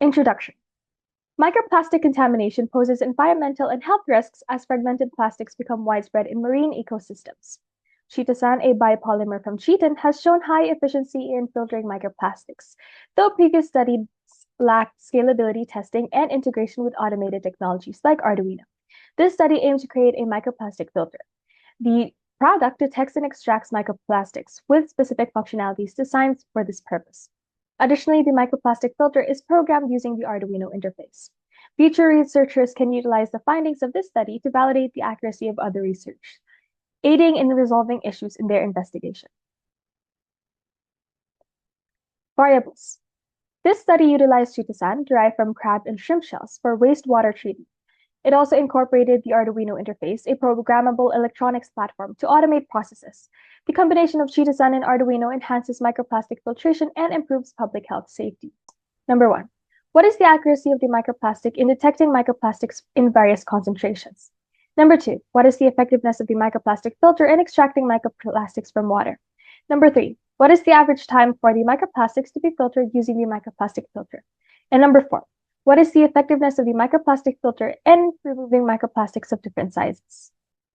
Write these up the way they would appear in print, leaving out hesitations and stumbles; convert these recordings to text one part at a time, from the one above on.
Introduction. Microplastic contamination poses environmental and health risks as fragmented plastics become widespread in marine ecosystems. Chitosan, a biopolymer from chitin, has shown high efficiency in filtering microplastics, though previous studies lacked scalability testing and integration with automated technologies like Arduino. This study aims to create a microplastic filter. The product detects and extracts microplastics with specific functionalities designed for this purpose. Additionally, the microplastic filter is programmed using the Arduino interface. Future researchers can utilize the findings of this study to validate the accuracy of other research, aiding in resolving issues in their investigation. Variables. This study utilized chitosan derived from crab and shrimp shells for wastewater treatment. It also incorporated the Arduino interface, a programmable electronics platform, to automate processes. The combination of Chitosan and Arduino enhances microplastic filtration and improves public health safety. Number 1. What is the accuracy of the microplastic in detecting microplastics in various concentrations? Number 2. What is the effectiveness of the microplastic filter in extracting microplastics from water? Number 3. What is the average time for the microplastics to be filtered using the microplastic filter? And number 4. What is the effectiveness of the microplastic filter in removing microplastics of different sizes?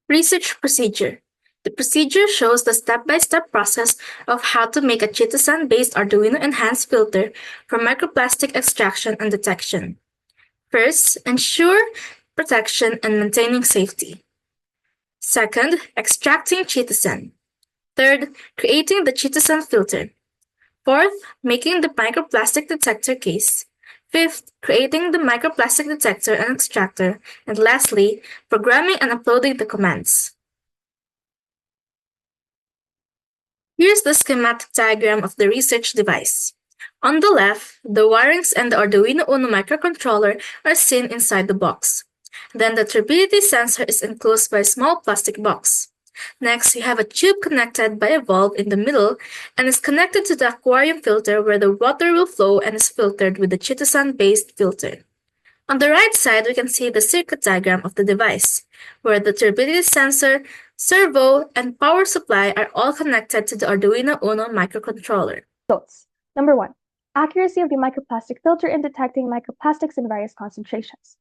Research procedure. The procedure shows the step-by-step process of how to make a Chitosan-based Arduino enhanced filter for microplastic extraction and detection. First, ensure protection and maintaining safety. Second, extracting Chitosan. Third, creating the Chitosan filter. Fourth, making the microplastic detector case. Fifth, creating the microplastic detector and extractor. And lastly, programming and uploading the commands. Here's the schematic diagram of the research device. On the left, the wirings and the Arduino Uno microcontroller are seen inside the box. Then the turbidity sensor is enclosed by a small plastic box. Next, you have a tube connected by a valve in the middle and is connected to the aquarium filter where the water will flow and is filtered with the Chitosan-based filter. On the right side, we can see the circuit diagram of the device, where the turbidity sensor, servo, and power supply are all connected to the Arduino Uno microcontroller. Results. Number 1. Accuracy of the microplastic filter in detecting microplastics in various concentrations.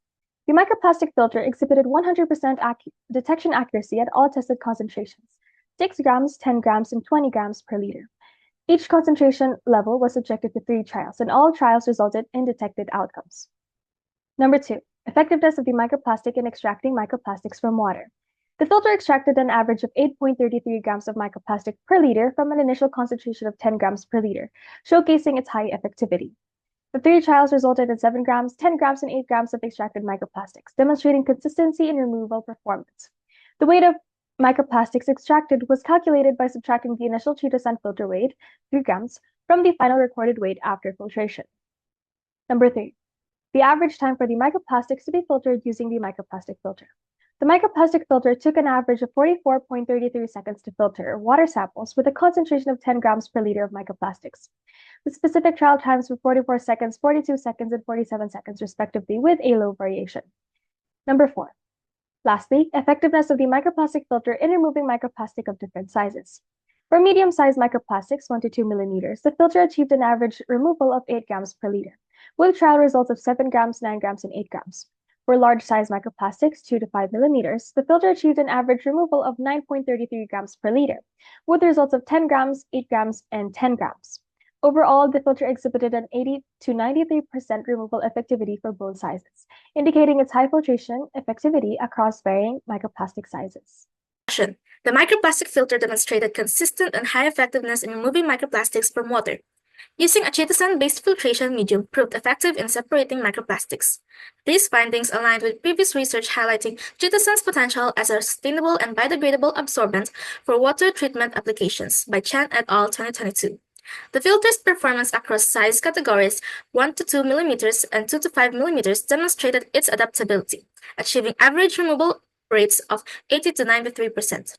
The microplastic filter exhibited 100% detection accuracy at all tested concentrations, 6 grams, 10 grams, and 20 grams per liter. Each concentration level was subjected to 3 trials, and all trials resulted in detected outcomes. Number 2. Effectiveness of the microplastic in extracting microplastics from water. The filter extracted an average of 8.33 grams of microplastic per liter from an initial concentration of 10 grams per liter, showcasing its high effectivity. The 3 trials resulted in 7 grams, 10 grams, and 8 grams of extracted microplastics, demonstrating consistency in removal performance. The weight of microplastics extracted was calculated by subtracting the initial Chitosan filter weight, 3 grams, from the final recorded weight after filtration. Number 3. The average time for the microplastics to be filtered using the microplastic filter. The microplastic filter took an average of 44.33 seconds to filter water samples with a concentration of 10 grams per liter of microplastics. The specific trial times were 44 seconds, 42 seconds, and 47 seconds, respectively, with a low variation. Number 4. Lastly, effectiveness of the microplastic filter in removing microplastic of different sizes. For medium-sized microplastics, 1 to 2 millimeters, the filter achieved an average removal of 8 grams per liter, with trial results of 7 grams, 9 grams, and 8 grams. For large-sized microplastics, 2 to 5 millimeters, the filter achieved an average removal of 9.33 grams per liter, with results of 10 grams, 8 grams, and 10 grams. Overall, the filter exhibited an 80 to 93% removal effectivity for both sizes, indicating its high filtration effectivity across varying microplastic sizes. The microplastic filter demonstrated consistent and high effectiveness in removing microplastics from water. Using a Chitosan-based filtration medium proved effective in separating microplastics. These findings aligned with previous research highlighting Chitosan's potential as a sustainable and biodegradable absorbent for water treatment applications by Chen et al. 2022. The filter's performance across size categories 1 to 2 millimeters and 2 to 5 millimeters demonstrated its adaptability, achieving average removal rates of 80 to 93%.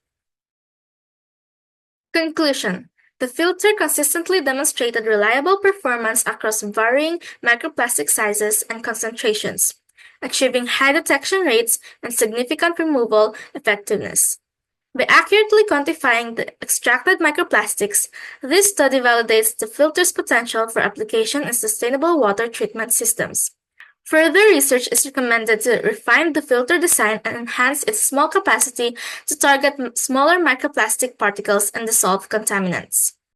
Conclusion. The filter consistently demonstrated reliable performance across varying microplastic sizes and concentrations, achieving high detection rates and significant removal effectiveness. By accurately quantifying the extracted microplastics, this study validates the filter's potential for application in sustainable water treatment systems. Further research is recommended to refine the filter design and enhance its small capacity to target smaller microplastic particles and dissolve contaminants.